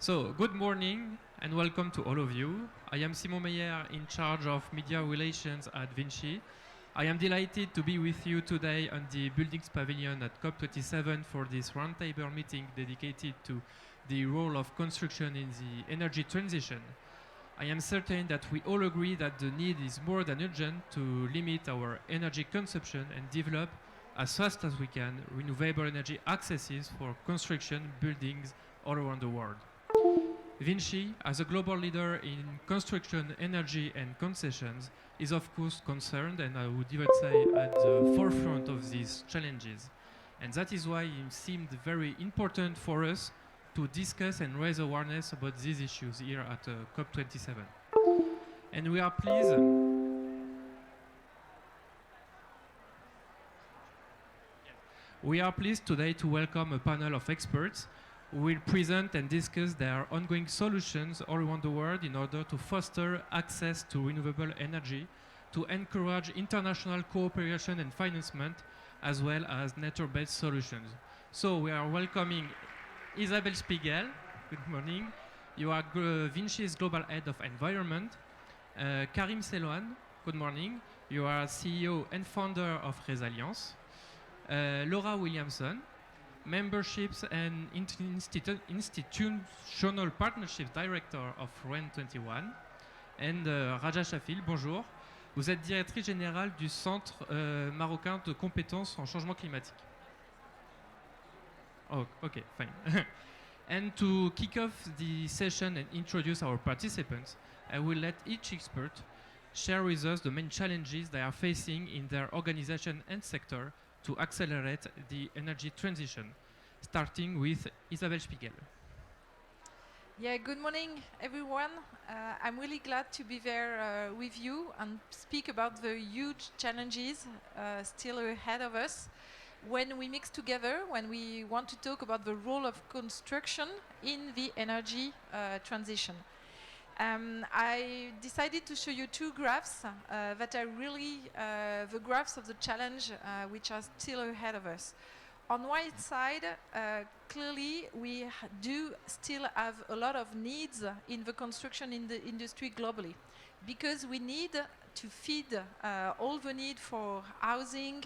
So, good morning and welcome to all of you. I am Simon Meyer, in charge of media relations at Vinci. I am delighted to be with you today on the Buildings Pavilion at COP27 for this roundtable meeting dedicated to the role of construction in the energy transition. I am certain that we all agree that the need is more than urgent to limit our energy consumption and develop as fast as we can renewable energy accesses for construction buildings all around the world. Vinci, as a global leader in construction, energy, and concessions, is of course concerned, and I would even say at the forefront of these challenges. And that is why it seemed very important for us to discuss and raise awareness about these issues here at COP27. And we are pleased today to welcome a panel of experts who will present and discuss their ongoing solutions all around the world in order to foster access to renewable energy, to encourage international cooperation and financement, as well as nature-based solutions. So we are welcoming Isabelle Spiegel. Good morning. You are Vinci's Global Head of Environment. Karim Selouan. Good morning. You are CEO and founder of Resilience. Laura Williamson, Memberships and Institutional Partnerships Director of REN21. And Raja Shafil, bonjour. Vous êtes directrice générale du Centre marocain de compétences en changement climatique. Oh, okay, fine. And to kick off the session and introduce our participants, I will let each expert share with us the main challenges they are facing in their organization and sector to accelerate the energy transition, starting with Isabelle Spiegel. Yeah, good morning, everyone. I'm really glad to be there with you and speak about the huge challenges still ahead of us when we mix together, when we want to talk about the role of construction in the energy transition. I decided to show you two graphs that are really the graphs of the challenge which are still ahead of us. On one side, clearly we do still have a lot of needs in the construction in the industry globally, because we need to feed all the need for housing,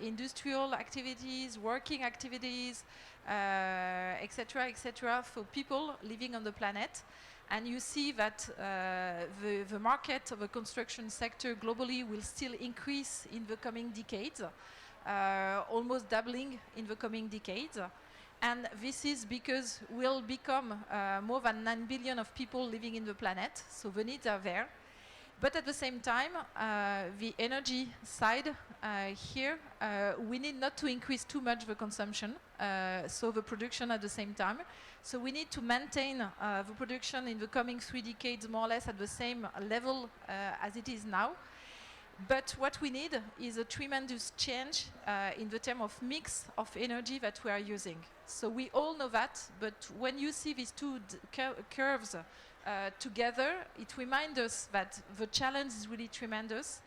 industrial activities, working activities, etc., for people living on the planet. And you see that the market of the construction sector globally will still increase in the coming decades, almost doubling in the coming decades. And this is because we'll become more than 9 billion of people living in the planet, so the needs are there. But at the same time, the energy side here, we need not to increase too much the consumption, so the production at the same time. So we need to maintain the production in the coming 3 decades more or less at the same level as it is now. But what we need is a tremendous change in the term of mix of energy that we are using. So we all know that, but when you see these two curves together, it reminds us that the challenge is really tremendous,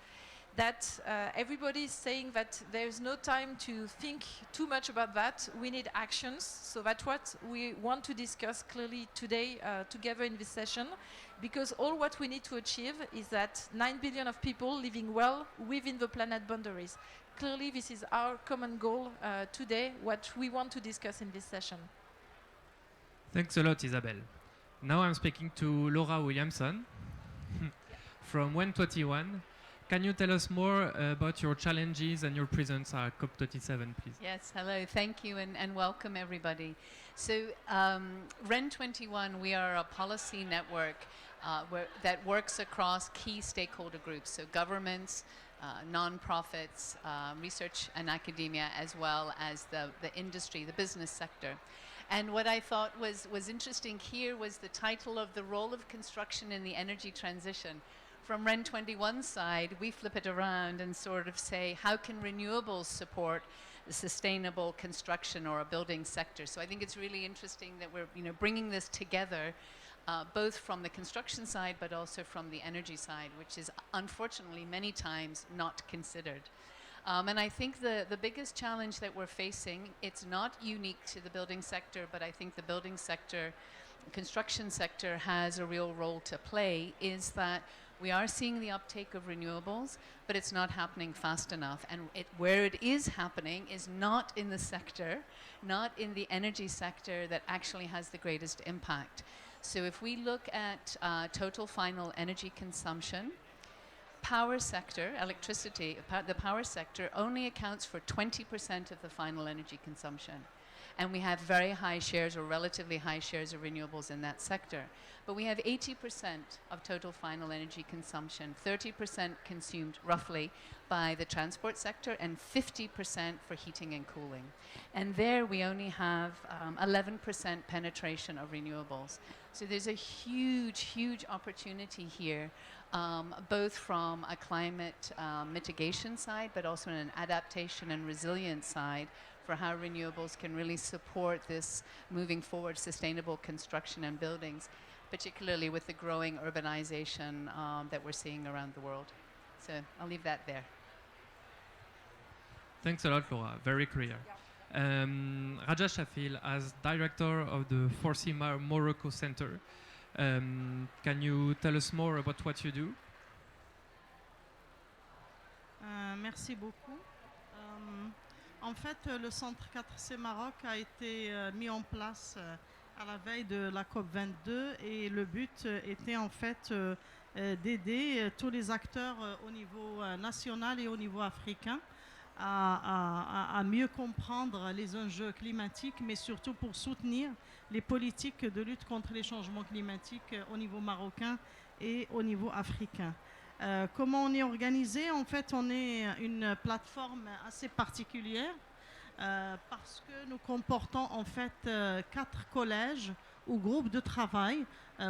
that everybody is saying that there's no time to think too much about that. We need actions. So that's what we want to discuss clearly today together in this session, because all what we need to achieve is that 9 billion of people living well within the planet boundaries. Clearly, this is our common goal today, what we want to discuss in this session. Thanks a lot, Isabelle. Now I'm speaking to Laura Williamson from REN21. Can you tell us more about your challenges and your presence at COP27, please? Yes, hello, thank you, and welcome everybody. So REN21, we are a policy network that works across key stakeholder groups, so governments, non-profits, research and academia, as well as the industry, the business sector. And what I thought was interesting here was the title of the role of construction in the energy transition. From REN21's side, we flip it around and sort of say, how can renewables support the sustainable construction or a building sector? So I think it's really interesting that we're bringing this together, both from the construction side, but also from the energy side, which is unfortunately many times not considered. And I think the biggest challenge that we're facing, it's not unique to the building sector, but I think the building sector construction sector has a real role to play is that we are seeing the uptake of renewables, but it's not happening fast enough. And where it is happening is not in the sector, not in the energy sector that actually has the greatest impact. So if we look at total final energy consumption, power sector, electricity, the power sector only accounts for 20% of the final energy consumption. And we have very high shares or relatively high shares of renewables in that sector. But we have 80% of total final energy consumption, 30% consumed roughly by the transport sector and 50% for heating and cooling. And there we only have 11% penetration of renewables. So there's a huge, huge opportunity here, both from a climate mitigation side, but also an adaptation and resilience side for how renewables can really support this moving forward sustainable construction and buildings, particularly with the growing urbanization that we're seeing around the world. So I'll leave that there. Thanks a lot, Laura. Very clear. Raja Shafil, as director of the Forcy Morocco Center, can you tell us more about what you do? Merci beaucoup. En fait, le centre 4C Maroc a été mis en place à la veille de la COP22 et le but était en fait d'aider tous les acteurs au niveau national et au niveau africain à mieux comprendre les enjeux climatiques, mais surtout pour soutenir les politiques de lutte contre les changements climatiques au niveau marocain et au niveau africain. Comment on est organisé? En fait, on est une plateforme assez particulière parce que nous comportons en fait 4 collèges ou groupes de travail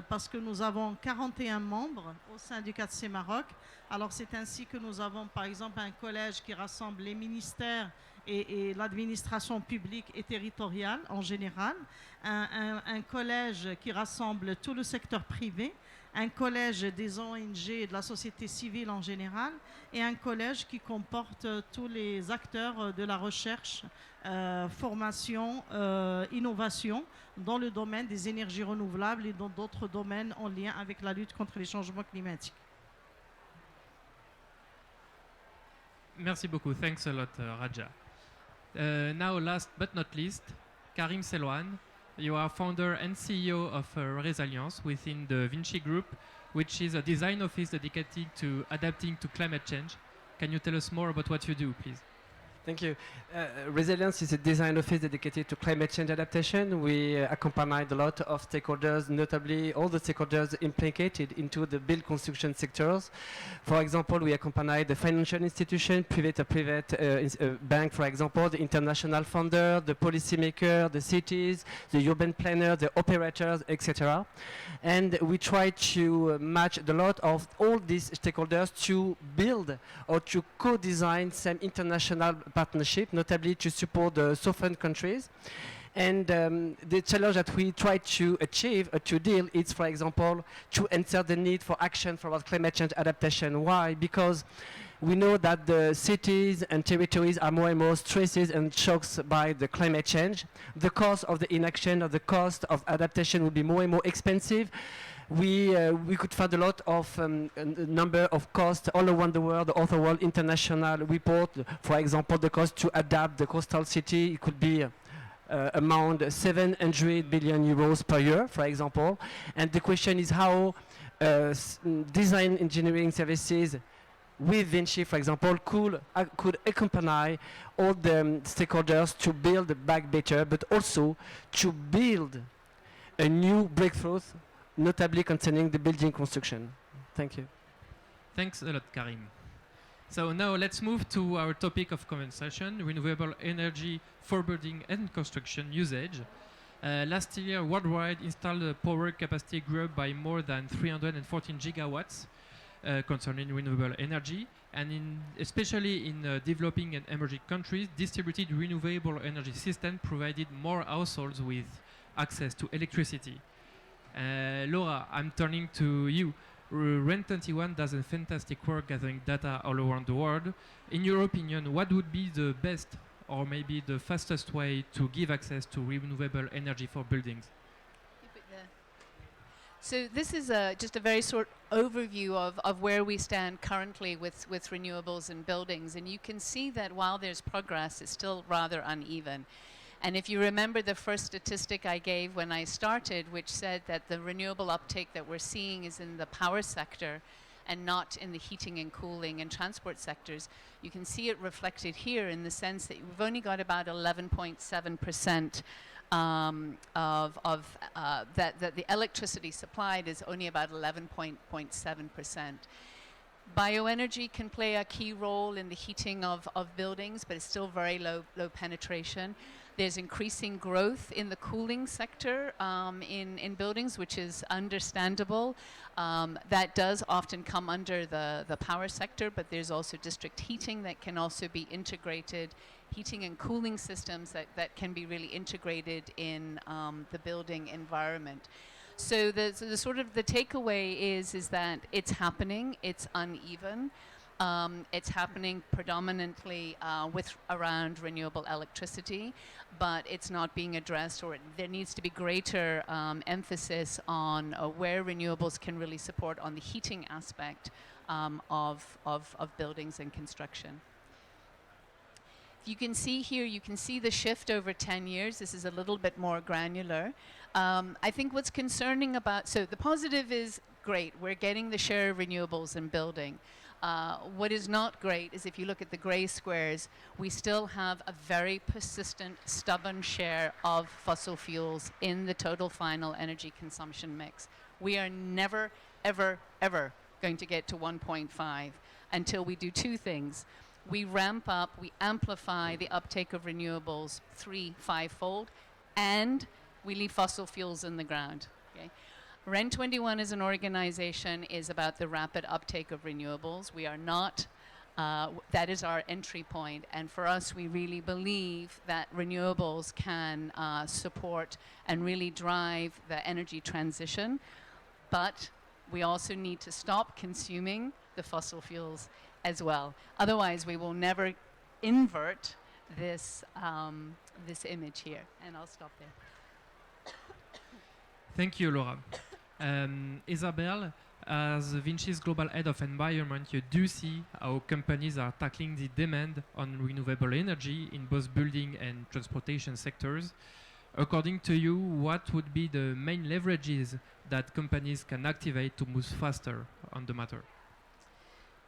parce que nous avons 41 membres au sein du 4C Maroc. Alors c'est ainsi que nous avons par exemple un collège qui rassemble les ministères et l'administration publique et territoriale en général, un collège qui rassemble tout le secteur privé, un collège des ONG et de la société civile en général et un collège qui comporte tous les acteurs de la recherche, formation, innovation dans le domaine des énergies renouvelables et dans d'autres domaines en lien avec la lutte contre les changements climatiques. Merci beaucoup. Thanks a lot, Raja. Now, last but not least, Karim Selouane. You are founder and CEO of Resilience within the Vinci Group, which is a design office dedicated to adapting to climate change. Can you tell us more about what you do, please? Thank you. Resilience is a design office dedicated to climate change adaptation. We accompanied a lot of stakeholders, notably all the stakeholders implicated into the build construction sectors. For example, we accompanied the financial institution, private bank, for example, the international funder, the policymaker, the cities, the urban planner, the operators, etc. And we try to match the lot of all these stakeholders to build or to co-design some international partnership, notably to support the southern countries. And the challenge that we try to achieve, to deal, is, for example, to answer the need for action for climate change adaptation. Why? Because we know that the cities and territories are more and more stressed and shocked by the climate change. The cost of the inaction or the cost of adaptation will be more and more expensive. We could find a lot of number of costs all around the world, the other world international report. For example, the cost to adapt the coastal city, it could be amount 700 billion euros per year, for example. And the question is how design engineering services with Vinci, for example, could accompany all the stakeholders to build back better, but also to build a new breakthrough, notably concerning the building construction. Thank you. Thanks a lot, Karim. So now let's move to our topic of conversation, renewable energy for building and construction usage. Last year, worldwide installed power capacity grew by more than 314 gigawatts concerning renewable energy, and especially in developing and emerging countries, distributed renewable energy system provided more households with access to electricity. Laura, I'm turning to you. REN21 does a fantastic work gathering data all around the world. In your opinion, what would be the best or maybe the fastest way to give access to renewable energy for buildings? So this is just a very short overview of where we stand currently with renewables and buildings. And you can see that while there's progress, it's still rather uneven. And if you remember the first statistic I gave when I started, which said that the renewable uptake that we're seeing is in the power sector and not in the heating and cooling and transport sectors, you can see it reflected here in the sense that we've only got about 11.7% that the electricity supplied is only about 11.7%. Bioenergy can play a key role in the heating of buildings, but it's still very low penetration. There's increasing growth in the cooling sector in buildings, which is understandable. That does often come under the power sector, but there's also district heating that can also be integrated, heating and cooling systems that can be really integrated in the building environment. So the sort of the takeaway is that it's happening, it's uneven. It's happening predominantly with around renewable electricity, but it's not being addressed, or there needs to be greater emphasis on where renewables can really support on the heating aspect of buildings and construction. You can see here, you can see the shift over 10 years. This is a little bit more granular. I think what's concerning about, so the positive is great, we're getting the share of renewables in building. What is not great is if you look at the gray squares, we still have a very persistent, stubborn share of fossil fuels in the total final energy consumption mix. We are never, ever, ever going to get to 1.5 until we do two things. We ramp up, we amplify the uptake of renewables 3-5-fold, and we leave fossil fuels in the ground. Okay? REN21 as an organization is about the rapid uptake of renewables. We are not, that is our entry point. And for us, we really believe that renewables can support and really drive the energy transition. But we also need to stop consuming the fossil fuels as well. Otherwise, we will never invert this, this image here. And I'll stop there. Thank you, Laura. Isabel, as Vinci's global head of environment, you do see how companies are tackling the demand on renewable energy in both building and transportation sectors. According to you, what would be the main leverages that companies can activate to move faster on the matter?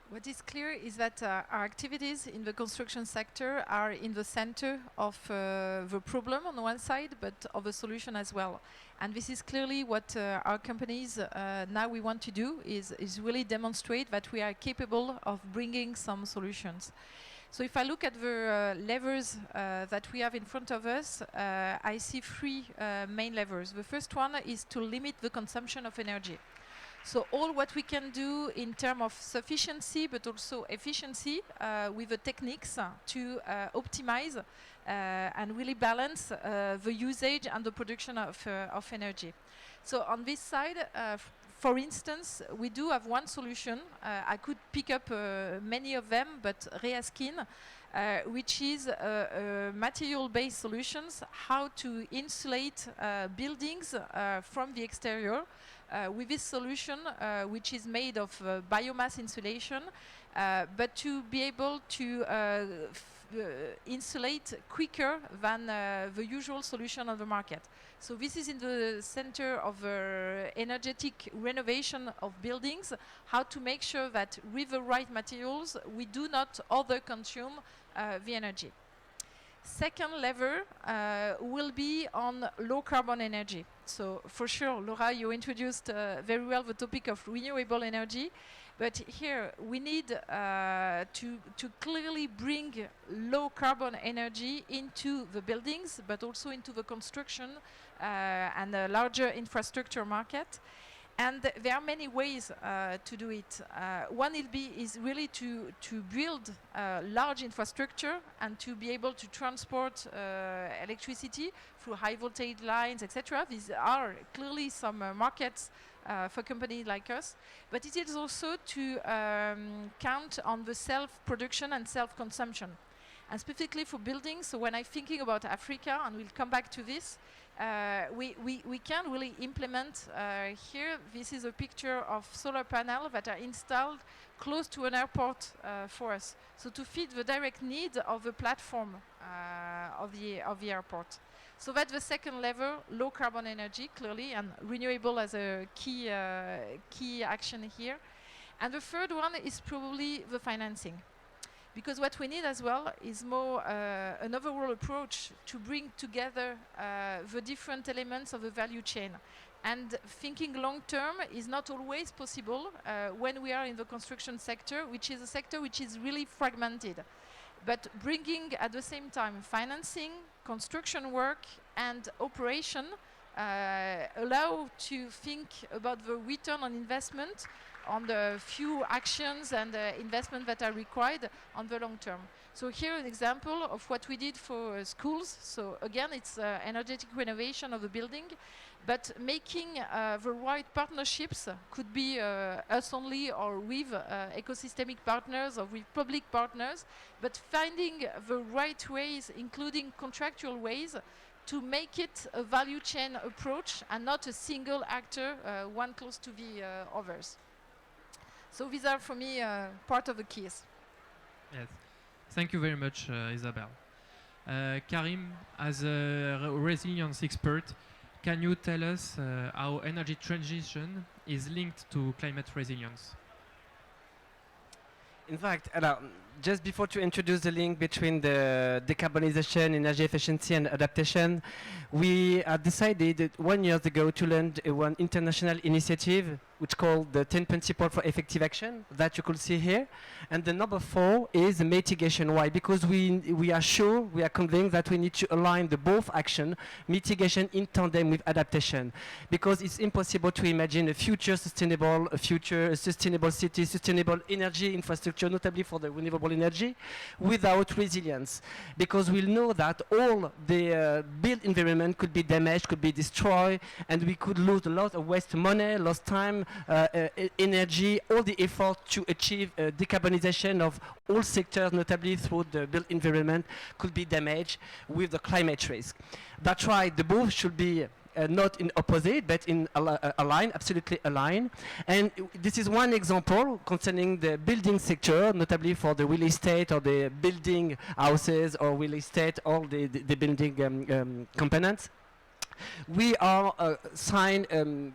What is clear is that our activities in the construction sector are in the center of the problem on one side, but of the solution as well. And this is clearly what our companies now we want to do, is really demonstrate that we are capable of bringing some solutions. So if I look at the levers that we have in front of us, I see three main levers. The first one is to limit the consumption of energy. So all what we can do in terms of sufficiency but also efficiency with the techniques to optimize and really balance the usage and the production of energy. So on this side, for instance, we do have one solution. I could pick up many of them, but Reaskin, which is material-based solutions, how to insulate buildings from the exterior with this solution, which is made of biomass insulation, but to be able to insulate quicker than the usual solution on the market. So this is in the center of energetic renovation of buildings, how to make sure that with the right materials, we do not over-consume the energy. Second lever will be on low carbon energy. So for sure, Laura, you introduced very well the topic of renewable energy, but here we need to clearly bring low carbon energy into the buildings, but also into the construction and the larger infrastructure market. And there are many ways to do it. One is really to build large infrastructure and to be able to transport electricity through high voltage lines, etc. These are clearly some markets for companies like us. But it is also to count on the self-production and self-consumption. And specifically for buildings, so when I'm thinking about Africa, and we'll come back to this, we can really implement here. This is a picture of solar panels that are installed close to an airport for us, so to fit the direct need of the platform of the airport. So that's the second level, low carbon energy, clearly, and renewable as a key action here. And the third one is probably the financing. Because what we need as well is more an overall approach to bring together the different elements of the value chain. And thinking long term is not always possible when we are in the construction sector, which is a sector which is really fragmented. But bringing at the same time financing, construction work and operation allow to think about the return on investment on the few actions and investment that are required on the long term. So here an example of what we did for schools. So again, it's energetic renovation of the building, but making the right partnerships could be us only or with ecosystemic partners or with public partners, but finding the right ways, including contractual ways, to make it a value chain approach and not a single actor, one close to the others. So these are, for me, part of the keys. Yes. Thank you very much, Isabel. Karim, as a resilience expert, can you tell us how energy transition is linked to climate resilience? In fact, just before to introduce the link between the decarbonization, energy efficiency and adaptation, we decided 1 year ago to launch one international initiative which called the 10 Principles for Effective Action that you could see here. And the number 4 is mitigation. Why? Because we are sure, we are convinced that we need to align the both action, mitigation in tandem with adaptation. Because it's impossible to imagine a future sustainable city, sustainable energy infrastructure, notably for the renewable energy, without resilience. Because we know that all the built environment could be damaged, could be destroyed, and we could lose a lot of waste money, lost time, energy, all the effort to achieve decarbonization of all sectors, notably through the built environment, could be damaged with the climate risk. That's why the both should be not in opposite, but in aligned, absolutely aligned. And this is one example concerning the building sector, notably for the real estate or the building houses or real estate, all the building components. We are signed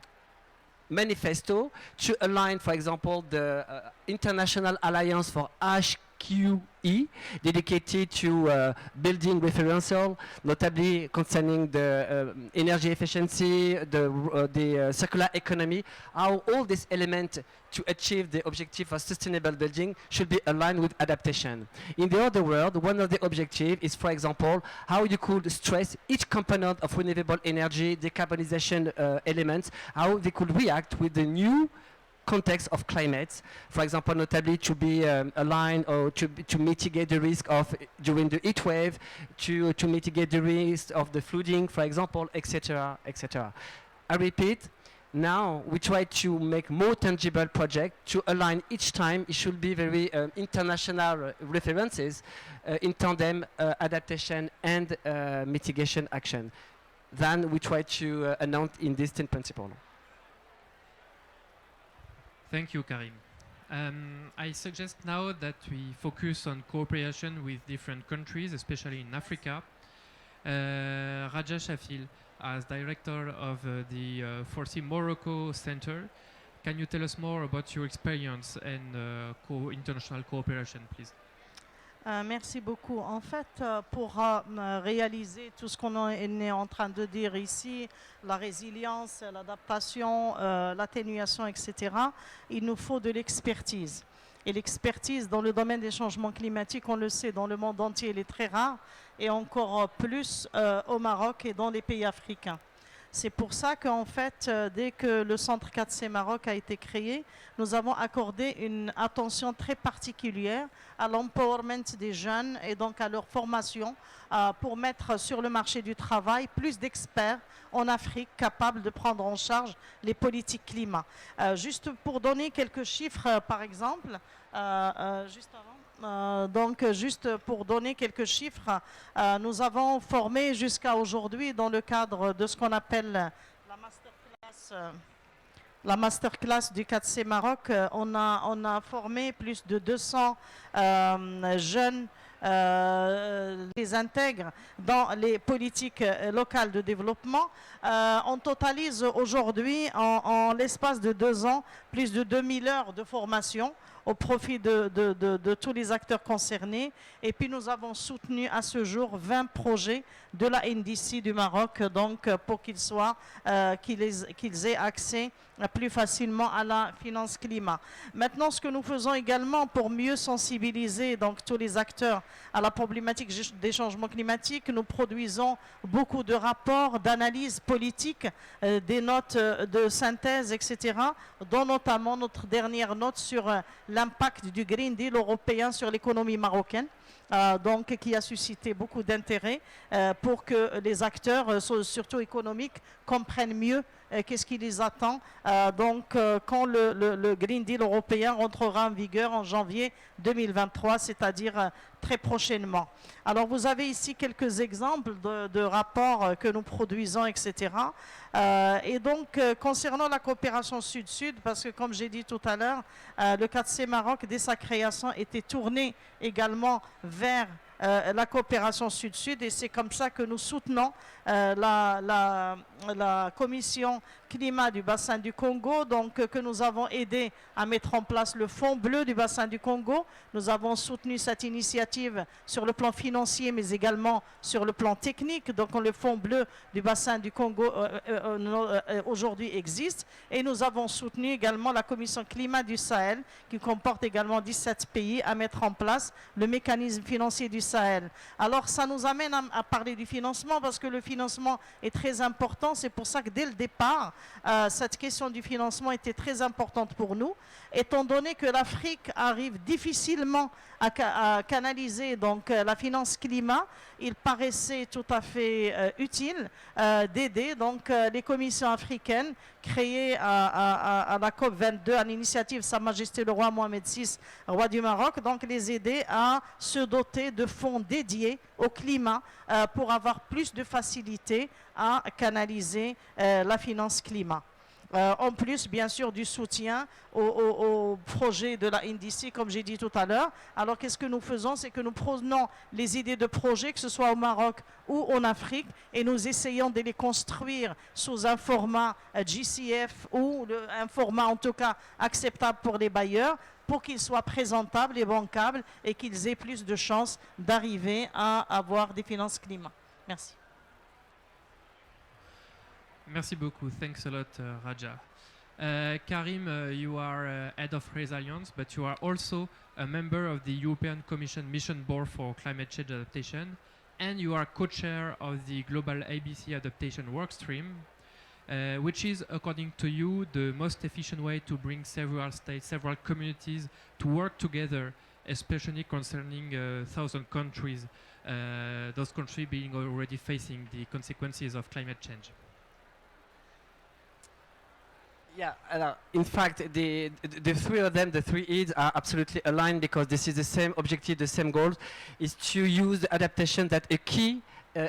manifesto to align, for example, the International Alliance for HQE, dedicated to building referential, notably concerning the energy efficiency, the circular economy, how all these elements to achieve the objective of sustainable building should be aligned with adaptation. In the other world, one of the objectives is, for example, how you could stress each component of renewable energy, decarbonization elements, how they could react with the new context of climate, for example, notably to be aligned or to mitigate the risk of during the heat wave, to mitigate the risk of the flooding, for example, etc., etc. I repeat, now we try to make more tangible projects to align each time. It should be very international references in tandem adaptation and mitigation action. Then we try to announce in this 10 principle. Thank you, Karim. I suggest now that we focus on cooperation with different countries, especially in Africa. Raja Shafil, as director of the Foresee Morocco Center, can you tell us more about your experience and international cooperation, please? Merci beaucoup. En fait, pour réaliser tout ce qu'on est en train de dire ici, la résilience, l'adaptation, l'atténuation, etc., il nous faut de l'expertise. Et l'expertise dans le domaine des changements climatiques, on le sait, dans le monde entier, elle est très rare, et encore plus au Maroc et dans les pays africains. C'est pour ça qu'en fait, dès que le Centre 4C Maroc a été créé, nous avons accordé une attention très particulière à l'empowerment des jeunes et donc à leur formation pour mettre sur le marché du travail plus d'experts en Afrique capables de prendre en charge les politiques climat. Juste pour donner quelques chiffres, par exemple, juste avant. Donc, juste pour donner quelques chiffres, nous avons formé jusqu'à aujourd'hui, dans le cadre de ce qu'on appelle la masterclass du 4C Maroc, on a formé plus de 200 jeunes, les intègre dans les politiques locales de développement. On totalise aujourd'hui, en l'espace de 2 ans, plus de 2000 heures de formation au profit de tous les acteurs concernés. Et puis nous avons soutenu à ce jour 20 projets de la NDC du Maroc, donc pour qu'ils aient accès plus facilement à la finance climat. Maintenant, ce que nous faisons également pour mieux sensibiliser donc tous les acteurs à la problématique des changements climatiques, nous produisons beaucoup de rapports, d'analyses politiques, des notes de synthèse, etc., dont notamment notre dernière note sur l'impact du Green Deal européen sur l'économie marocaine. Donc qui a suscité beaucoup d'intérêt pour que les acteurs, surtout économiques, comprennent mieux qu'est-ce qui les attend. Quand le Green Deal européen rentrera en vigueur en janvier 2023, c'est-à-dire très prochainement. Alors vous avez ici quelques exemples de rapports que nous produisons, etc. Et donc concernant la coopération Sud-Sud, parce que comme j'ai dit tout à l'heure, le 4C Maroc, dès sa création, était tourné également vers la coopération Sud-Sud, et c'est comme ça que nous soutenons la commission climat du bassin du Congo, donc que nous avons aidé à mettre en place le fonds bleu du bassin du Congo. Nous avons soutenu cette initiative sur le plan financier, mais également sur le plan technique. Donc le fonds bleu du bassin du Congo aujourd'hui existe, et nous avons soutenu également la commission climat du Sahel, qui comporte également 17 pays, à mettre en place le mécanisme financier du Sahel. Alors ça nous amène à parler du financement, parce que le financement est très important. C'est pour ça que dès le départ, cette question du financement était très importante pour nous, étant donné que l'Afrique arrive difficilement à canaliser donc la finance climat. Il paraissait tout à fait utile d'aider donc les commissions africaines créées à la COP22 à l'initiative Sa Majesté le roi Mohamed VI, roi du Maroc, donc les aider à se doter de fonds dédiés au climat pour avoir plus de facilité à canaliser la finance climat. En plus, bien sûr, du soutien au projet de la NDC, comme j'ai dit tout à l'heure. Alors, qu'est-ce que nous faisons? C'est que nous prenons les idées de projets, que ce soit au Maroc ou en Afrique, et nous essayons de les construire sous un format GCF ou un format, en tout cas, acceptable pour les bailleurs, pour qu'ils soient présentables et bancables et qu'ils aient plus de chances d'arriver à avoir des finances climat. Merci. Merci beaucoup. Thanks a lot, Raja. Karim, you are head of resilience, but you are also a member of the European Commission Mission Board for Climate Change Adaptation, and you are co-chair of the Global ABC Adaptation Workstream, which is, according to you, the most efficient way to bring several states, several communities to work together, especially concerning 1,000 countries, those countries being already facing the consequences of climate change. Yeah, in fact, the three of them, the three E's, are absolutely aligned, because this is the same objective, the same goal, is to use adaptation that a key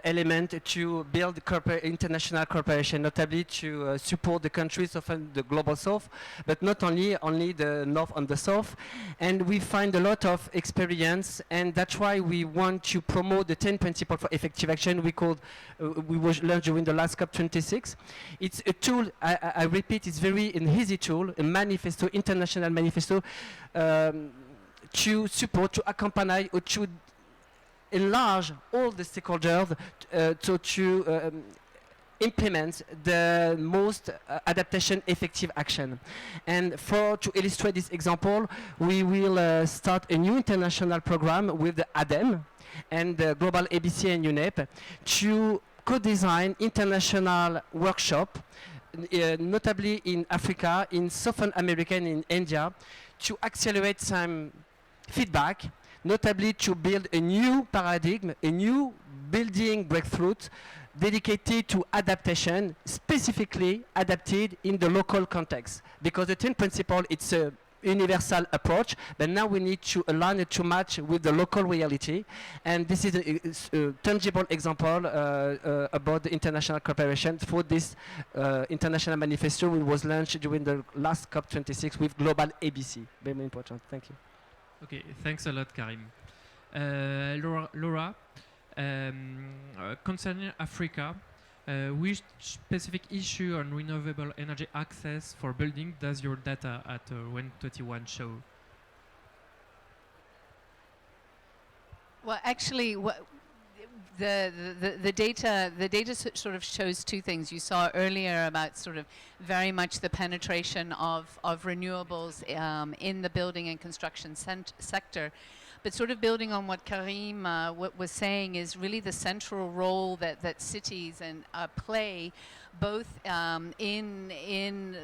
element to build international cooperation, notably to support the countries of the global south, but not only the north and the south. And we find a lot of experience, and that's why we want to promote the 10 principles for effective action we was launched during the last COP26. It's a tool, I repeat, it's an easy tool, a manifesto, international manifesto, to support, to accompany, or to enlarge all the stakeholders to implement the most adaptation effective action. And to illustrate this example, we will start a new international program with the ADEM and the Global ABC and UNEP to co-design international workshop, notably in Africa, in Southern America, and in India, to accelerate some feedback, notably to build a new paradigm, a new building breakthrough dedicated to adaptation, specifically adapted in the local context. Because the 10 principle, it's a universal approach, but now we need to align it to match with the local reality. And this is a tangible example about the international cooperation for this international manifesto, which was launched during the last COP26 with Global ABC. Very important. Thank you. Okay, thanks a lot, Karim. Laura, concerning Africa, which specific issue on renewable energy access for building does your data at WEN21 show? Well, actually, the data sort of shows two things. You saw earlier about sort of very much the penetration of renewables in the building and construction sector. But sort of building on what Karim was saying is really the central role that cities play, both in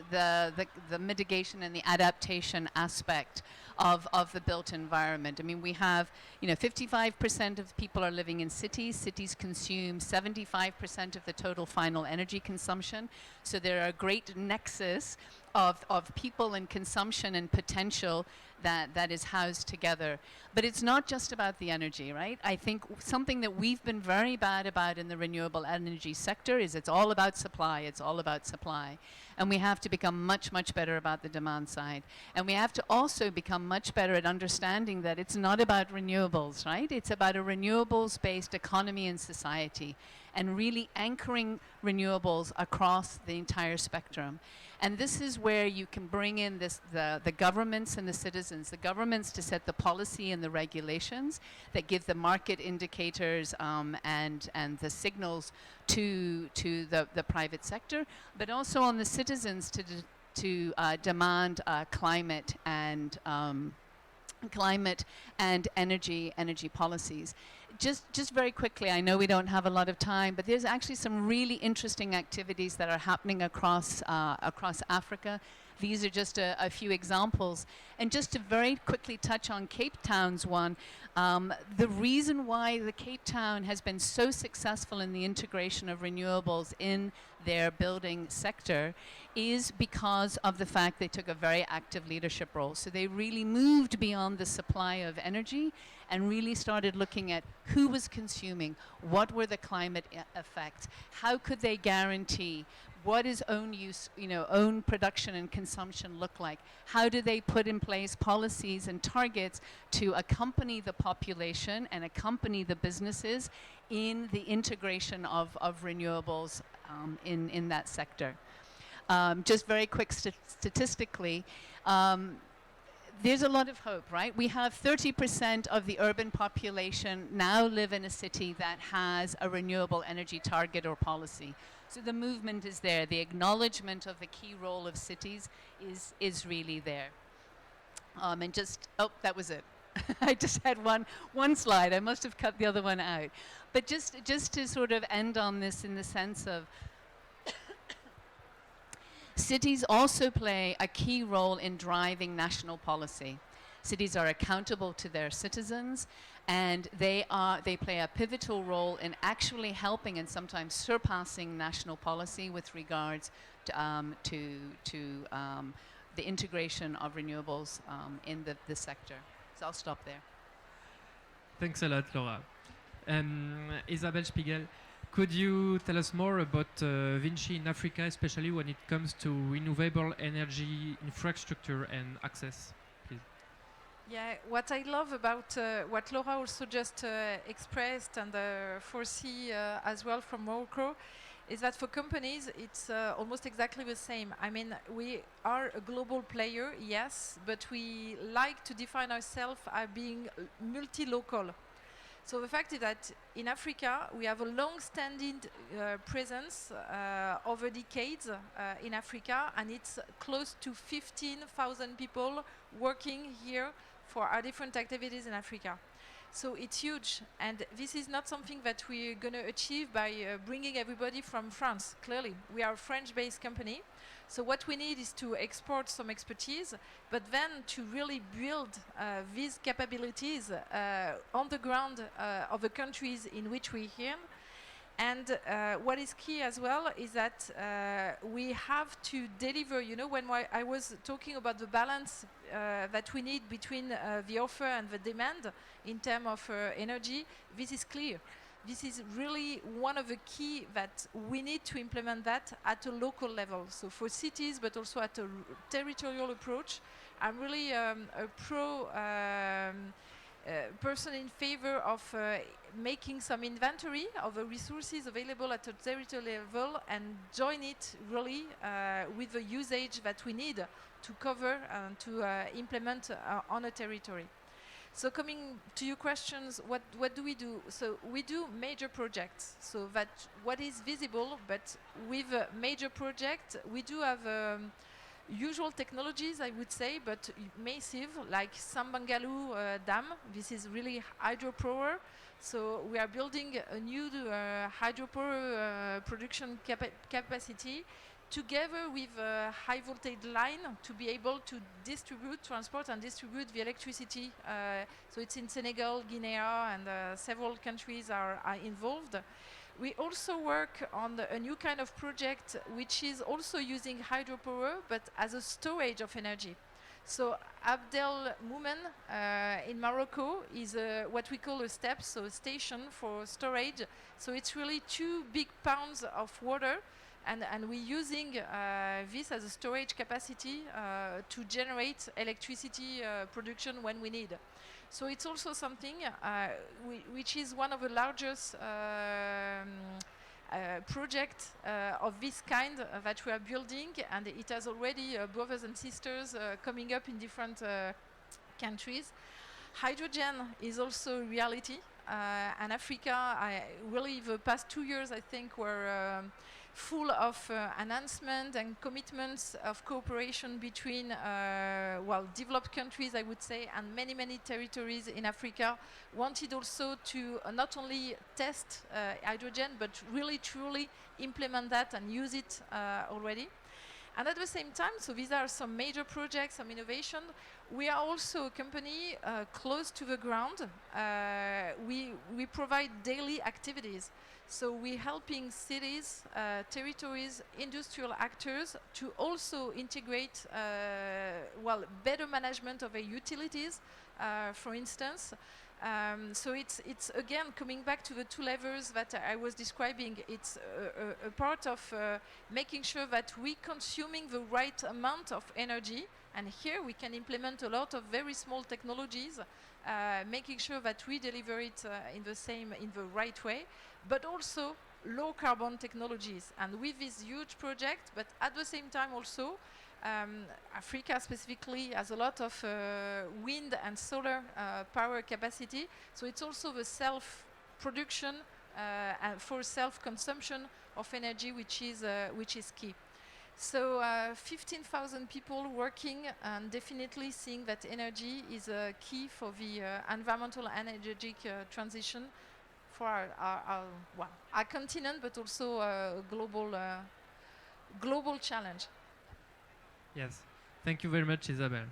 the mitigation and the adaptation aspect of the built environment. I mean, we have, 55% of people are living in cities. Cities consume 75% of the total final energy consumption. So they're a great nexus of people and consumption and potential that is housed together. But it's not just about the energy, right? I think something that we've been very bad about in the renewable energy sector is it's all about supply. It's all about supply. And we have to become much, much better about the demand side. And we have to also become much better at understanding that it's not about renewables, right? It's about a renewables-based economy and society, and really anchoring renewables across the entire spectrum. And this is where you can bring in the governments and the citizens. The governments to set the policy and the regulations that give the market indicators and the signals to the private sector, but also on the citizens to demand climate and energy policies. Just very quickly, I know we don't have a lot of time, but there's actually some really interesting activities that are happening across Africa. These are just a few examples. And just to very quickly touch on Cape Town's one, the reason why the Cape Town has been so successful in the integration of renewables in their building sector is because of the fact they took a very active leadership role. So they really moved beyond the supply of energy and really started looking at who was consuming, what were the climate effects, how could they guarantee, what is own use, own production and consumption look like? How do they put in place policies and targets to accompany the population and accompany the businesses in the integration of renewables in that sector? Just very quick statistically, there's a lot of hope, right? We have 30% of the urban population now live in a city that has a renewable energy target or policy. So the movement is there. The acknowledgement of the key role of cities is really there. And just, that was it. I just had one slide. I must have cut the other one out. But just to sort of end on this in the sense of cities also play a key role in driving national policy. Cities are accountable to their citizens, and they play a pivotal role in actually helping and sometimes surpassing national policy with regards to the integration of renewables in the sector. So I'll stop there. Thanks a lot, Laura. Isabelle Spiegel, could you tell us more about Vinci in Africa, especially when it comes to renewable energy infrastructure and access, please? Yeah, what I love about what Laura also just expressed and foresee as well from Morocco is that for companies it's almost exactly the same. I mean, we are a global player, yes, but we like to define ourselves as being multi-local. So the fact is that in Africa we have a long-standing presence over decades in Africa, and it's close to 15,000 people working here for our different activities in Africa. So it's huge, and this is not something that we're going to achieve by bringing everybody from France. Clearly, we are a French-based company, so what we need is to export some expertise, but then to really build these capabilities on the ground of the countries in which we're here. And what is key as well is that we have to deliver, you know, when I was talking about the balance that we need between the offer and the demand in terms of energy, this is clear. This is really one of the key that we need to implement that at a local level. So for cities, but also at a territorial approach. I'm really a person in favor of making some inventory of the resources available at a territorial level and join it really with the usage that we need to cover and to implement on a territory. So coming to your questions, what do we do? So we do major projects, so that what is visible, but with a major project, we do have usual technologies, I would say, but massive, like Sambangalu Dam. This is really hydropower. So we are building a new hydropower production capacity together with a high voltage line to be able to transport and distribute the electricity. So it's in Senegal, Guinea, and several countries are involved. We also work on a new kind of project which is also using hydropower but as a storage of energy. So Abdel Moumen in Morocco is what we call a STEP, so a station for storage. So it's really 2 big pounds of water, and we're using this as a storage capacity to generate electricity production when we need. So it's also something which is one of the largest projects of this kind that we are building, and it has already brothers and sisters coming up in different countries. Hydrogen is also a reality, and Africa, really the past 2 years, I think, were full of announcements and commitments of cooperation between developed countries, I would say, and many territories in Africa wanted also to not only test hydrogen, but really truly implement that and use it already. And at the same time, so these are some major projects, some innovation. We are also a company close to the ground. We provide daily activities. So we're helping cities, territories, industrial actors to also integrate better management of their utilities, for instance. So it's again coming back to the 2 levers that I was describing. It's a part of making sure that we consuming the right amount of energy, and here we can implement a lot of very small technologies, making sure that we deliver it in the right way, but also low carbon technologies. And with this huge project, but at the same time also, Africa specifically has a lot of wind and solar power capacity, so it's also the self-production and for self-consumption of energy, which is key. So 15,000 people working, and definitely seeing that energy is key for the environmental and energetic transition for our continent, but also a global challenge. Yes, thank you very much, Isabelle.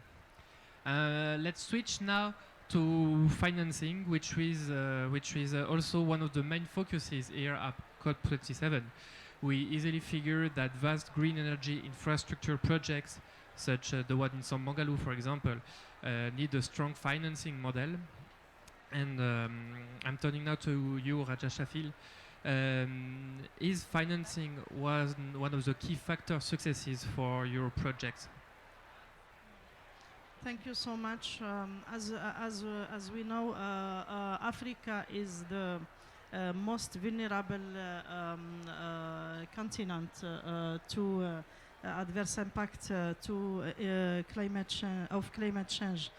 Let's switch now to financing, which is also one of the main focuses here at COP27. We easily figure that vast green energy infrastructure projects, such as the one in Sambangalu, for example, need a strong financing model. And I'm turning now to you, Raja Shafil. Is financing one of the key successes for your projects? Thank you so much. As we know, Africa is the most vulnerable continent to adverse impact to climate change.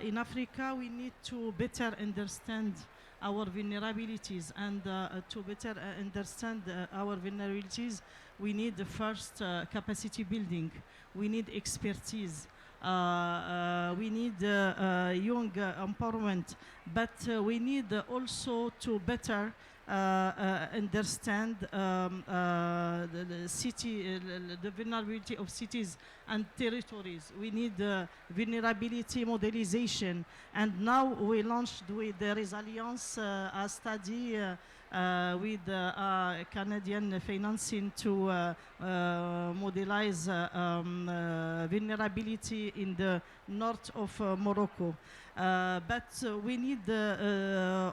In Africa, we need to better understand our vulnerabilities, and to better understand our vulnerabilities, we need the first capacity building. We need expertise. We need young empowerment, but we need also to better understand the vulnerability of cities and territories. We need vulnerability modelization, and now we launched with the resilience study with Canadian financing to modelize vulnerability in the north of Morocco. But we need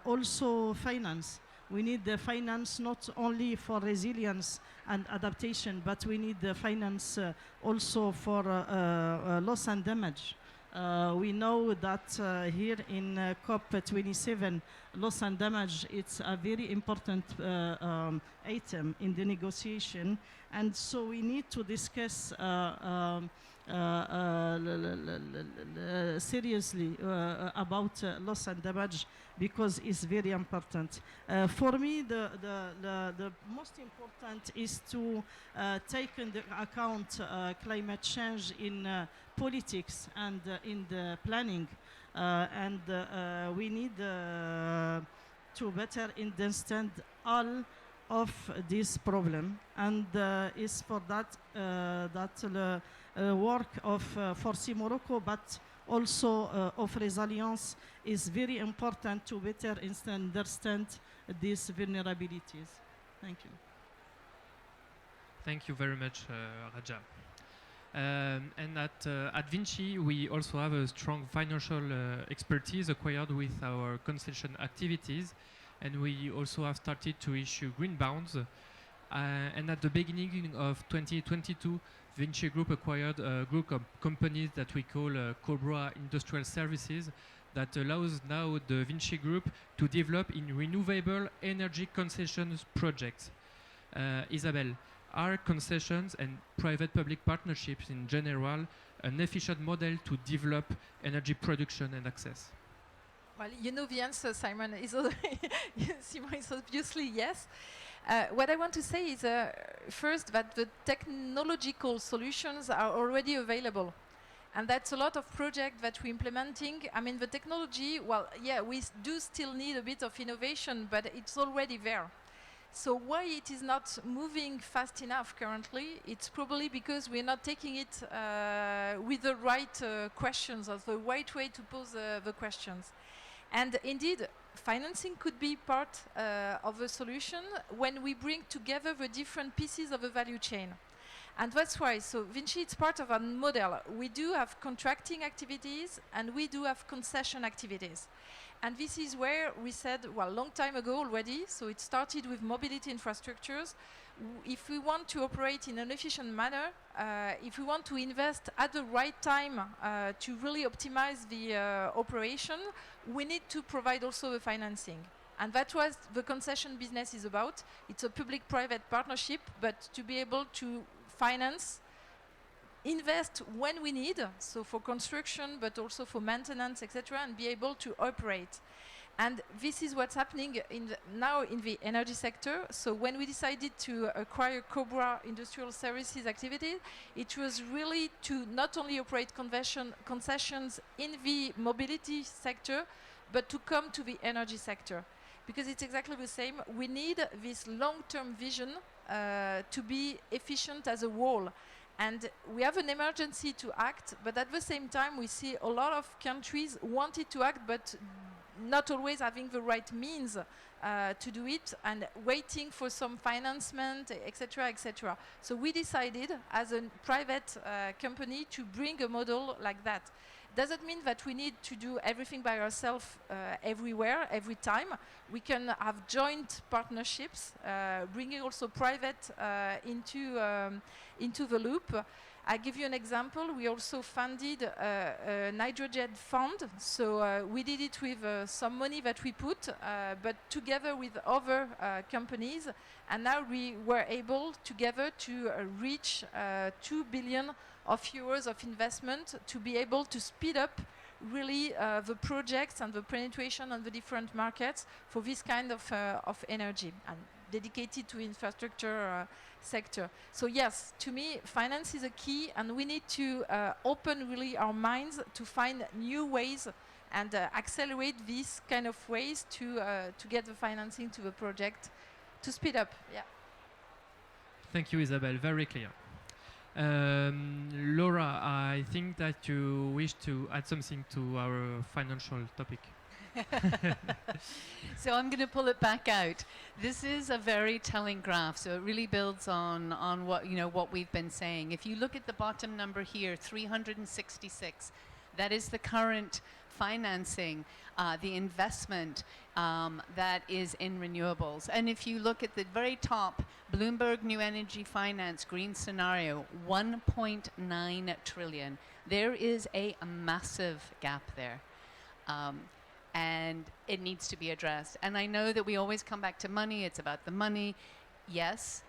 also finance. We need the finance not only for resilience and adaptation, but we need the finance also for loss and damage. We know that here in COP27, loss and damage, it's a very important item in the negotiation. And so we need to discuss seriously about loss and damage, because it's very important. For me, the most important is to take into account climate change in politics and in the planning. And we need to better understand all of this problem. And it's for that that the work of Forci Morocco, but also of resilience, is very important to better understand these vulnerabilities. Thank you. Thank you very much, Raja. And at Vinci, we also have a strong financial expertise acquired with our concession activities, and we also have started to issue green bonds. And at the beginning of 2022, Vinci Group acquired a group of companies that we call Cobra Industrial Services, that allows now the Vinci Group to develop in renewable energy concessions projects. Isabelle, are concessions and private-public partnerships in general an efficient model to develop energy production and access? Well, you know the answer, Simon, is Simon, is obviously yes. What I want to say is first that the technological solutions are already available. And that's a lot of projects that we're implementing. I mean, the technology, well, yeah, we do still need a bit of innovation, but it's already there. So why it is not moving fast enough currently, it's probably because we're not taking it with the right questions, or the right way to pose the questions. And indeed, financing could be part of the solution when we bring together the different pieces of the value chain. And that's why, so Vinci, it's part of our model. We do have contracting activities and we do have concession activities. And this is where we said, well, a long time ago already, so it started with mobility infrastructures. If we want to operate in an efficient manner, if we want to invest at the right time to really optimize the operation, we need to provide also the financing. And that's what the concession business is about. It's a public-private partnership, but to be able to finance, invest when we need, so for construction, but also for maintenance, etc., and be able to operate. And this is what's happening now in the energy sector. So when we decided to acquire Cobra Industrial Services activity, it was really to not only operate concessions in the mobility sector, but to come to the energy sector. Because it's exactly the same. We need this long-term vision to be efficient as a whole. And we have an emergency to act, but at the same time, we see a lot of countries wanted to act, but not always having the right means to do it, and waiting for some financement, etc., etc. So we decided, as a private company, to bring a model like that. Doesn't mean that we need to do everything by ourselves everywhere, every time. We can have joint partnerships, bringing also private into the loop. I give you an example. We also funded a nitrogen fund. So we did it with some money that we put, but together with other companies. And now we were able together to reach 2 billion euros of investment to be able to speed up really the projects and the penetration on the different markets for this kind of energy, and dedicated to infrastructure sector. So yes, to me, finance is a key, and we need to open really our minds to find new ways and accelerate these kind of ways to get the financing to the project to speed up. Yeah. Thank you, Isabelle. Very clear. Laura, I think that you wish to add something to our financial topic. So I'm going to pull it back out. This is a very telling graph, so it really builds on what what we've been saying. If you look at the bottom number here, 366, that is the current financing, the investment that is in renewables. And if you look at the very top, Bloomberg New Energy Finance Green Scenario, 1.9 trillion. There is a massive gap there. And it needs to be addressed. And I know that we always come back to money, it's about the money. Yes,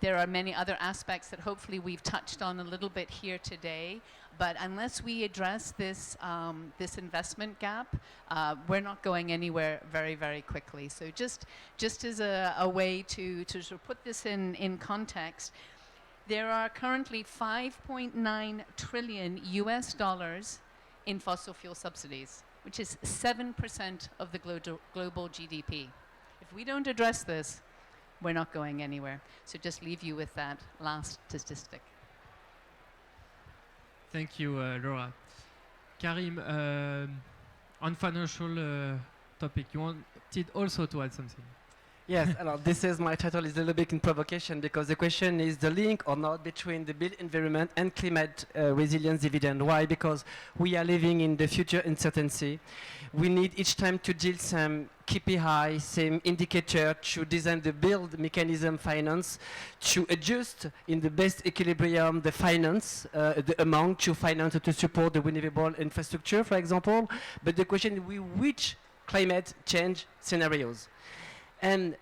there are many other aspects that hopefully we've touched on a little bit here today, but unless we address this, this investment gap, we're not going anywhere very, very quickly. So just as a way to sort of put this in context, there are currently 5.9 trillion US dollars in fossil fuel subsidies, which is 7% of the global GDP. If we don't address this, we're not going anywhere. So just leave you with that last statistic. Thank you, Laura. Karim, on financial topic, you wanted also to add something? Yes, this is my title is a little bit in provocation because the question is the link or not between the built environment and climate resilience dividend. Why? Because we are living in the future uncertainty. We need each time to deal some KPI, same indicator to design the build mechanism finance, to adjust in the best equilibrium the finance, the amount to finance to support the renewable infrastructure, for example. But the question is which climate change scenarios? And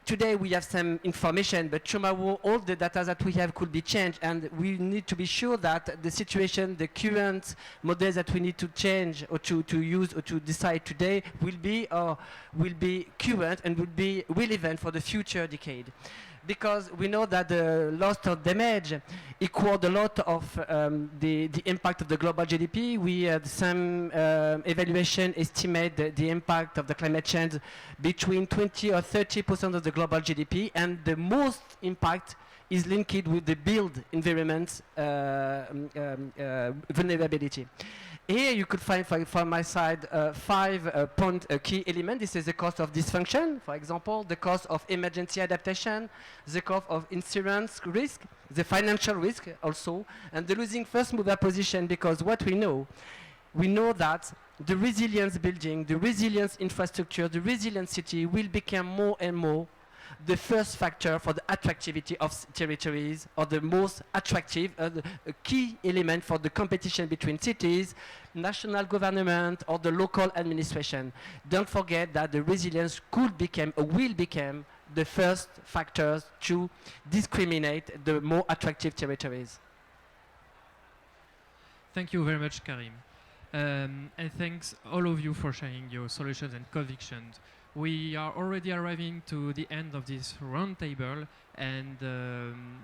today we have some information, but tomorrow all the data that we have could be changed, and we need to be sure that the situation, the current models that we need to change or to use or to decide today will be current and will be relevant for the future decade. Because we know that the loss of damage equaled a lot of the impact of the global GDP. We had some evaluation estimate the impact of the climate change between 20 or 30% of the global GDP, and the most impact is linked with the build environment vulnerability. Here you could find from my side 5 point key elements. This is the cost of dysfunction, for example, the cost of emergency adaptation, the cost of insurance risk, the financial risk also, and the losing first mover position, because what we know that the resilience building, the resilience infrastructure, the resilient city will become more and more the first factor for the attractivity of territories, or the most attractive, a key element for the competition between cities, national government, or the local administration. Don't forget that the resilience could become, or will become, the first factors to discriminate the more attractive territories. Thank you very much, Karim. And thanks all of you for sharing your solutions and convictions. We are already arriving to the end of this roundtable, and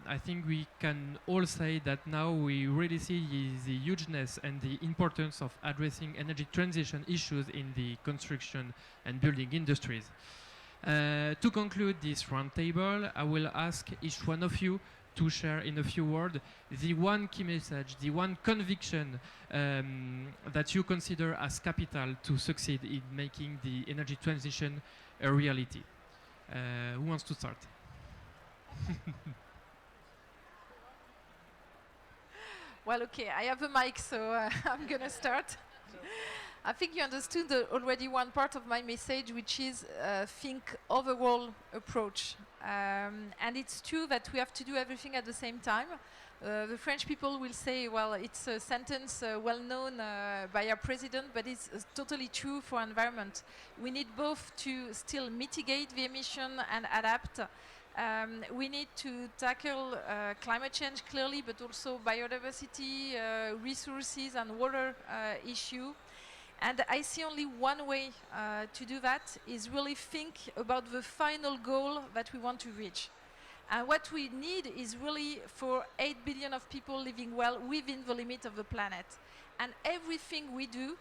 I think we can all say that now we really see the hugeness and the importance of addressing energy transition issues in the construction and building industries. To conclude this roundtable, I will ask each one of you to share in a few words the one key message, the one conviction that you consider as capital to succeed in making the energy transition a reality. Who wants to start? Well, okay, I have a mic, so I'm going to start. I think you understood already one part of my message, which is think overall approach. And it's true that we have to do everything at the same time. The French people will say, well, it's a sentence well known by our president, but it's totally true for environment. We need both to still mitigate the emission and adapt. We need to tackle climate change clearly, but also biodiversity, resources and water issue. And I see only one way to do that is really think about the final goal that we want to reach. And what we need is really for 8 billion of people living well within the limit of the planet. And everything we do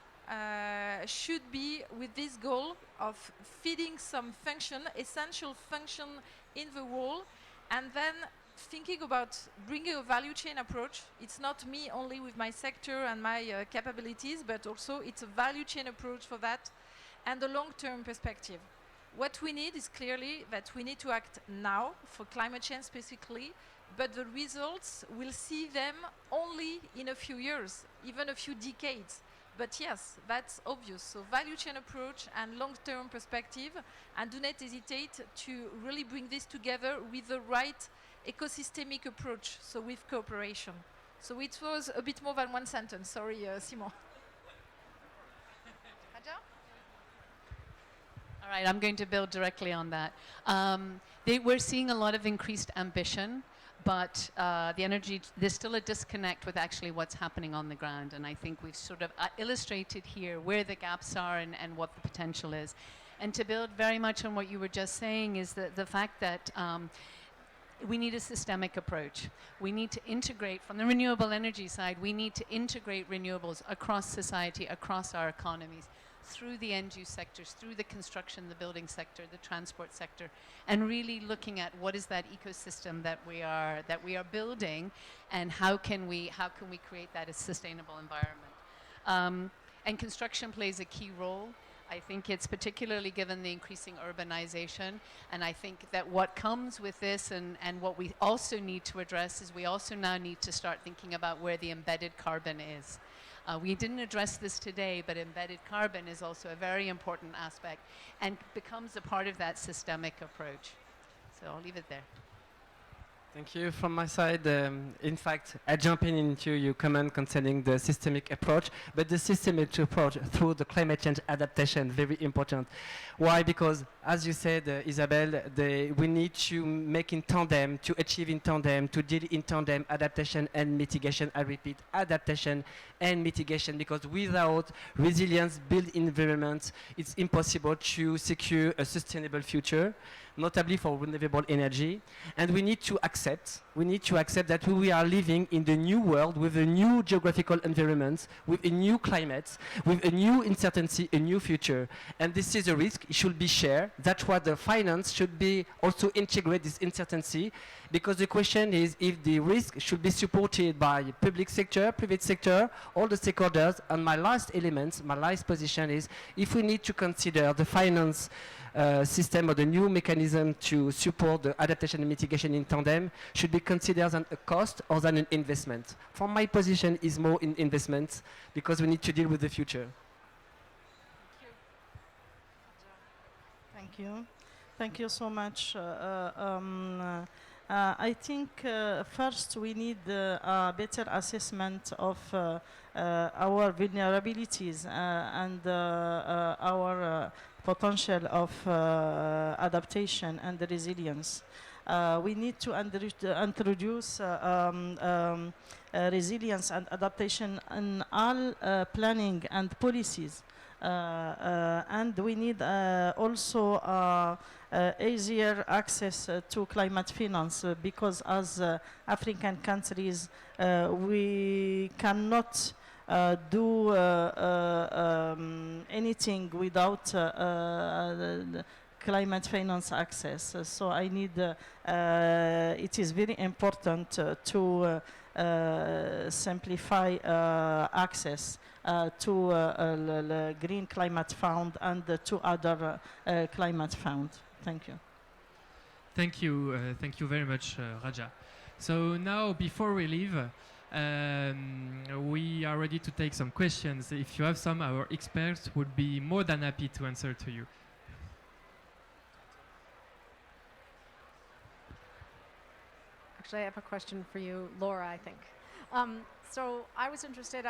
should be with this goal of feeding some function, essential function in the world, and then thinking about bringing a value chain approach. It's not me only with my sector and my capabilities, but also it's a value chain approach for that and a long-term perspective. What we need is clearly that we need to act now for climate change specifically, but the results, we'll see them only in a few years, even a few decades. But yes, that's obvious. So value chain approach and long-term perspective, and do not hesitate to really bring this together with the right ecosystemic approach, so with cooperation. So it was a bit more than one sentence. Sorry, Simon. All right, I'm going to build directly on that. We're seeing a lot of increased ambition, but there's still a disconnect with actually what's happening on the ground. And I think we've sort of illustrated here where the gaps are and what the potential is. And to build very much on what you were just saying is the fact that we need a systemic approach. We need to integrate, from the renewable energy side, we need to integrate renewables across society, across our economies, through the end-use sectors, through the construction, the building sector, the transport sector, and really looking at what is that ecosystem that we are building, and how can we create that as sustainable environment. And construction plays a key role. I think it's particularly given the increasing urbanization, and I think that what comes with this and what we also need to address is we also now need to start thinking about where the embedded carbon is. We didn't address this today, but embedded carbon is also a very important aspect and becomes a part of that systemic approach. So I'll leave it there. Thank you. From my side, in fact, I jump into your comment concerning the systemic approach, but the systemic approach through the climate change adaptation, very important. Why? Because, as you said, Isabelle, we need to make in tandem, to achieve in tandem, to deal in tandem adaptation and mitigation. I repeat, adaptation and mitigation, because without resilience built environments, it's impossible to secure a sustainable future, notably for renewable energy. And we need to accept that we are living in the new world with a new geographical environment, with a new climate, with a new uncertainty, a new future. And this is a risk, it should be shared. That's why the finance should be also integrate this uncertainty, because the question is if the risk should be supported by public sector, private sector, all the stakeholders. And my last position is if we need to consider the finance system or the new mechanism to support the adaptation and mitigation in tandem should be considered as a cost or than an investment. From my position is more in investment, because we need to deal with the future. Thank you. Thank you so much. I think first we need a better assessment of our vulnerabilities and our potential of adaptation and resilience. We need to introduce resilience and adaptation in all planning and policies. And we need also easier access to climate finance, because as African countries we cannot do anything without climate finance access. So I need, it is very important to simplify access to the Green Climate Fund and to other climate fund. Thank you. Thank you very much, Raja. So now, before we leave, we are ready to take some questions. If you have some, our experts would be more than happy to answer to you. Actually, I have a question for you, Laura, I think. So I was interested,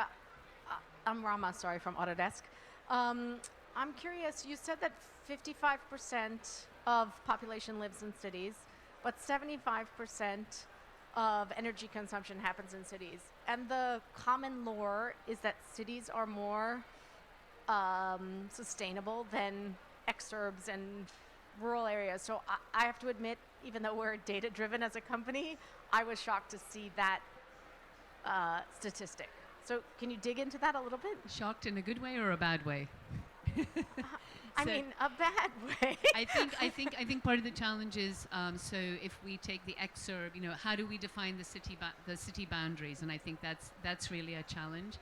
I'm Rama, sorry, from Autodesk. I'm curious, you said that 55% of population lives in cities, but 75% of energy consumption happens in cities. And the common lore is that cities are more sustainable than exurbs and rural areas. So I have to admit, even though we're data-driven as a company, I was shocked to see that statistic. So can you dig into that a little bit? Shocked in a good way or a bad way? I So- mean, a bad way. I think part of the challenge is so if we take the exurb, how do we define the city boundaries? And I think that's really a challenge.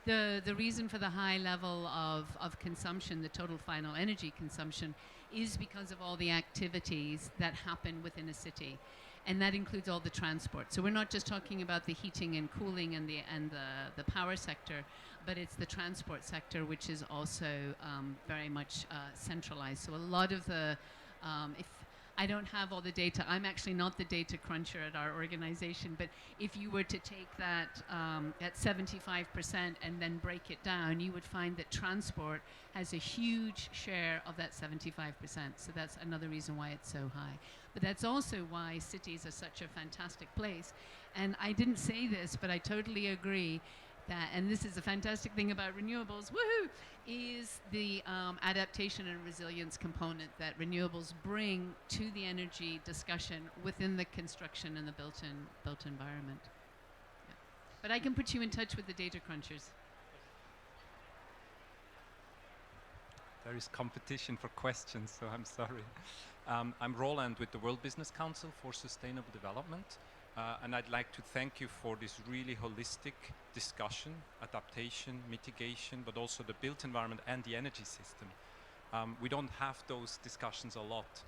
The reason for the high level of consumption, the total final energy consumption, is because of all the activities that happen within a city. And that includes all the transport. So we're not just talking about the heating and cooling and the power sector, but it's the transport sector, which is also very much centralized. So a lot of the, if I don't have all the data, I'm actually not the data cruncher at our organization, but if you were to take that at 75% and then break it down, you would find that transport has a huge share of that 75%. So that's another reason why it's so high. But that's also why cities are such a fantastic place. And I didn't say this, but I totally agree that, and this is a fantastic thing about renewables, woohoo, is the adaptation and resilience component that renewables bring to the energy discussion within the construction and the built environment. Yeah. But I can put you in touch with the data crunchers. There is competition for questions, so I'm sorry. I'm Roland with the World Business Council for Sustainable Development, and I'd like to thank you for this really holistic discussion, adaptation, mitigation, but also the built environment and the energy system. We don't have those discussions a lot.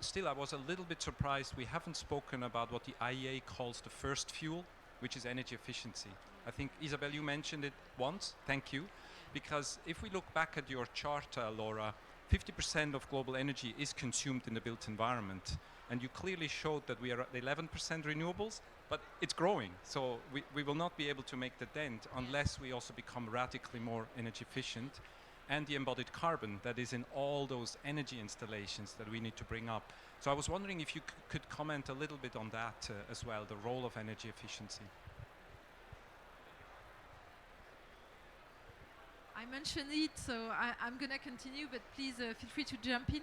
Still, I was a little bit surprised we haven't spoken about what the IEA calls the first fuel, which is energy efficiency. I think, Isabel, you mentioned it once, thank you, because if we look back at your chart, Laura, 50% of global energy is consumed in the built environment. And you clearly showed that we are at 11% renewables, but it's growing. So we will not be able to make the dent unless we also become radically more energy efficient. And the embodied carbon that is in all those energy installations that we need to bring up. So I was wondering if you could comment a little bit on that as well, the role of energy efficiency. I mentioned it, so I'm going to continue, but please feel free to jump in.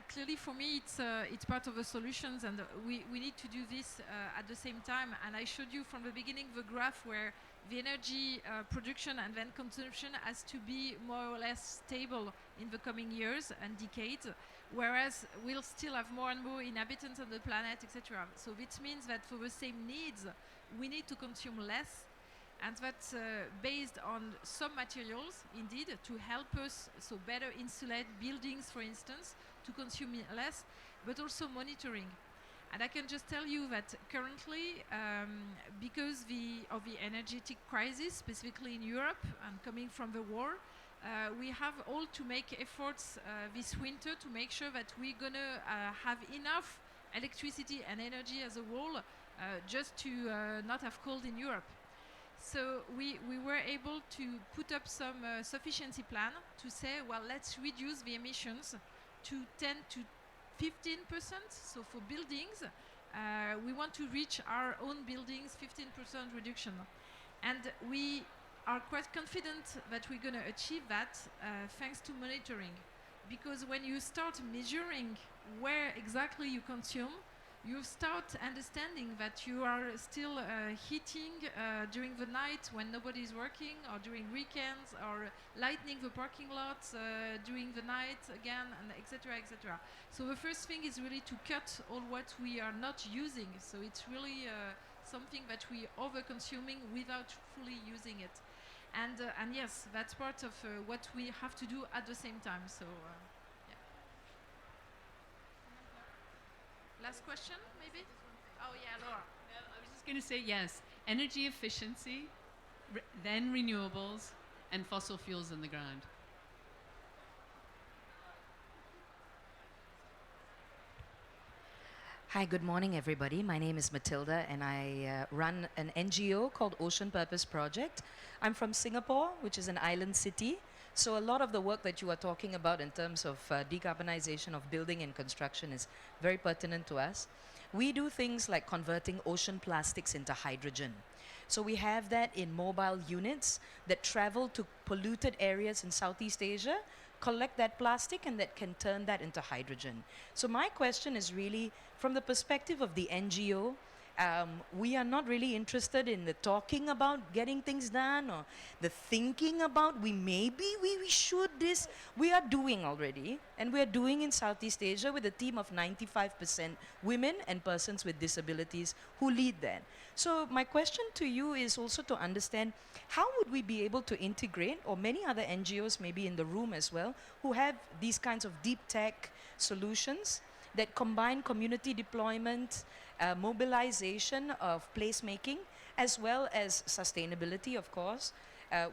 Clearly, for me, it's part of the solutions, and we need to do this at the same time. And I showed you from the beginning the graph where the energy production and then consumption has to be more or less stable in the coming years and decades, whereas we'll still have more and more inhabitants on the planet, etc. So this means that for the same needs, we need to consume less. And that's based on some materials, indeed, to help us so better insulate buildings, for instance, to consume less, but also monitoring. And I can just tell you that currently, because of the energetic crisis, specifically in Europe and coming from the war, we have all to make efforts this winter to make sure that we're going to have enough electricity and energy as a whole just to not have cold in Europe. So we were able to put up some sufficiency plan to say, well, let's reduce the emissions to 10 to 15%. So for buildings, we want to reach our own buildings 15% reduction. And we are quite confident that we're going to achieve that thanks to monitoring. Because when you start measuring where exactly you consume, you start understanding that you are still heating during the night when nobody is working, or during weekends, or lightening the parking lots during the night again, and etc., etc. So the first thing is really to cut all what we are not using. So it's really something that we over-consuming without fully using it. And yes, that's part of what we have to do at the same time. So. Last question, maybe? Oh, yeah, Laura. No, I was just going to say yes. Energy efficiency, then renewables, and fossil fuels in the ground. Hi, good morning, everybody. My name is Matilda, and I run an NGO called Ocean Purpose Project. I'm from Singapore, which is an island city. So a lot of the work that you are talking about in terms of decarbonization of building and construction is very pertinent to us. We do things like converting ocean plastics into hydrogen. So we have that in mobile units that travel to polluted areas in Southeast Asia, collect that plastic, and that can turn that into hydrogen. So my question is really from the perspective of the NGO, we are not really interested in the talking about getting things done or the thinking about we should this. We are doing already, and we are doing in Southeast Asia with a team of 95% women and persons with disabilities who lead that. So my question to you is also to understand how would we be able to integrate, or many other NGOs maybe in the room as well, who have these kinds of deep tech solutions that combine community deployment, mobilization of placemaking, as well as sustainability, of course.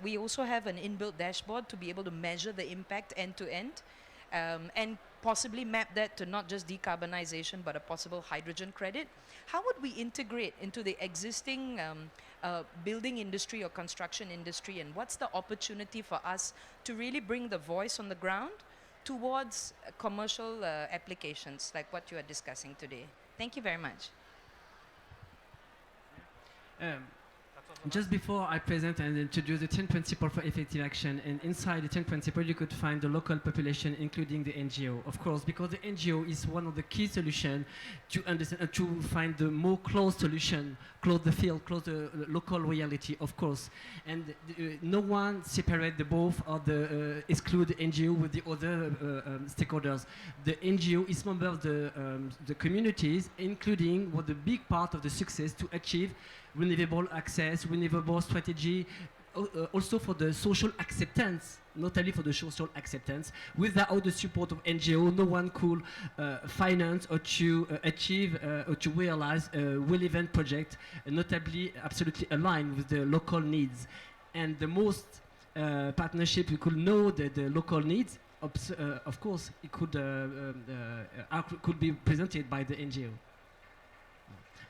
We also have an inbuilt dashboard to be able to measure the impact end to end, and possibly map that to not just decarbonization, but a possible hydrogen credit. How would we integrate into the existing building industry or construction industry, and what's the opportunity for us to really bring the voice on the ground towards commercial applications like what you are discussing today? Thank you very much. Just before I present and introduce the 10 principles for effective action, and inside the 10 principles you could find the local population, including the NGO, of course, because the NGO is one of the key solutions to understand, to find the more close solution, close the field, close the local reality, of course. And no one separate the both or the exclude the NGO with the other stakeholders. The NGO is member of the communities, including what the big part of the success to achieve renewable access, renewable strategy, also for the social acceptance, not only for the social acceptance. Without the support of NGO, no one could finance or to achieve or to realize a relevant project, notably absolutely aligned with the local needs. And the most partnership we could know the local needs, of course, it could be presented by the NGO.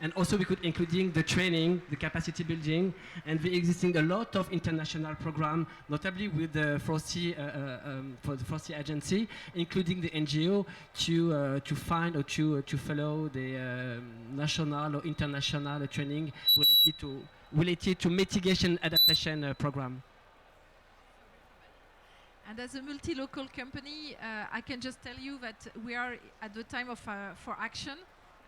And also we could including the training, the capacity building, and the existing a lot of international program, notably with the for the FORCI agency, including the NGO to find or to follow the national or international training related to mitigation adaptation program. And as a multi-local company, I can just tell you that we are at the time of for action.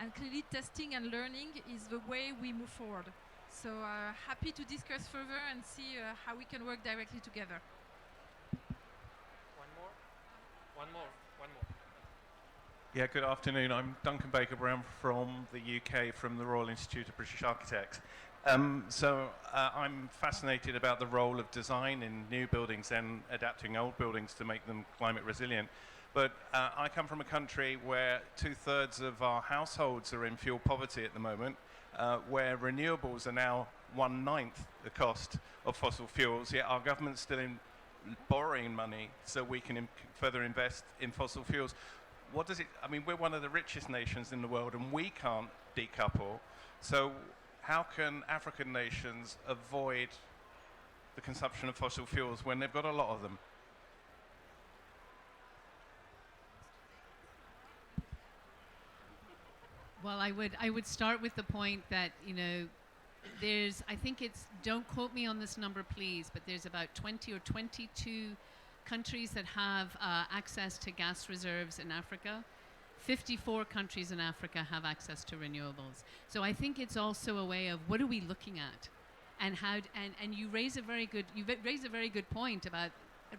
And clearly testing and learning is the way we move forward. So happy to discuss further and see how we can work directly together. One more. Yeah, good afternoon. I'm Duncan Baker-Brown from the UK, from the Royal Institute of British Architects. I'm fascinated about the role of design in new buildings and adapting old buildings to make them climate resilient. But I come from a country where 2/3 of our households are in fuel poverty at the moment, where renewables are now 1/9 the cost of fossil fuels, yet our government's still borrowing money so we can further invest in fossil fuels. What does it, I mean, we're one of the richest nations in the world and we can't decouple. So how can African nations avoid the consumption of fossil fuels when they've got a lot of them? Well, I would start with the point that, you know, I think it's, don't quote me on this number please, but there's about 20 or 22 countries that have access to gas reserves in Africa. 54 countries in Africa have access to renewables. So I think it's also a way of what are we looking at, and how and you raise a very good point about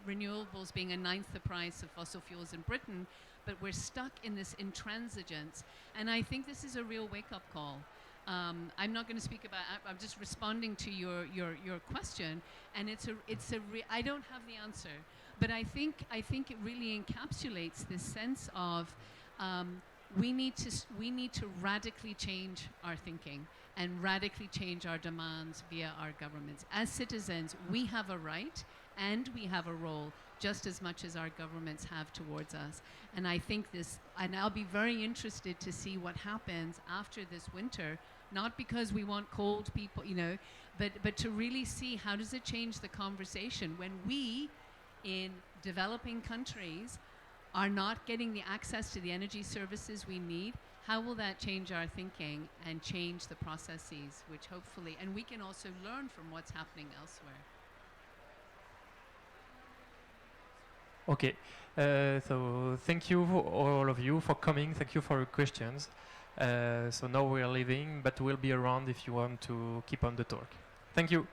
renewables being 1/9 the price of fossil fuels in Britain. But we're stuck in this intransigence, and I think this is a real wake-up call. I'm not going to speak about. I'm just responding to your question, and I don't have the answer, but I think it really encapsulates this sense of we need to radically change our thinking and radically change our demands via our governments. As citizens, we have a right and we have a role just as much as our governments have towards us. And I think and I'll be very interested to see what happens after this winter, not because we want cold people, you know, but to really see how does it change the conversation when we, in developing countries, are not getting the access to the energy services we need. How will that change our thinking and change the processes, which hopefully, and we can also learn from what's happening elsewhere. Okay, so thank you all of you for coming. Thank you for your questions. So now we're leaving, but we'll be around if you want to keep on the talk. Thank you.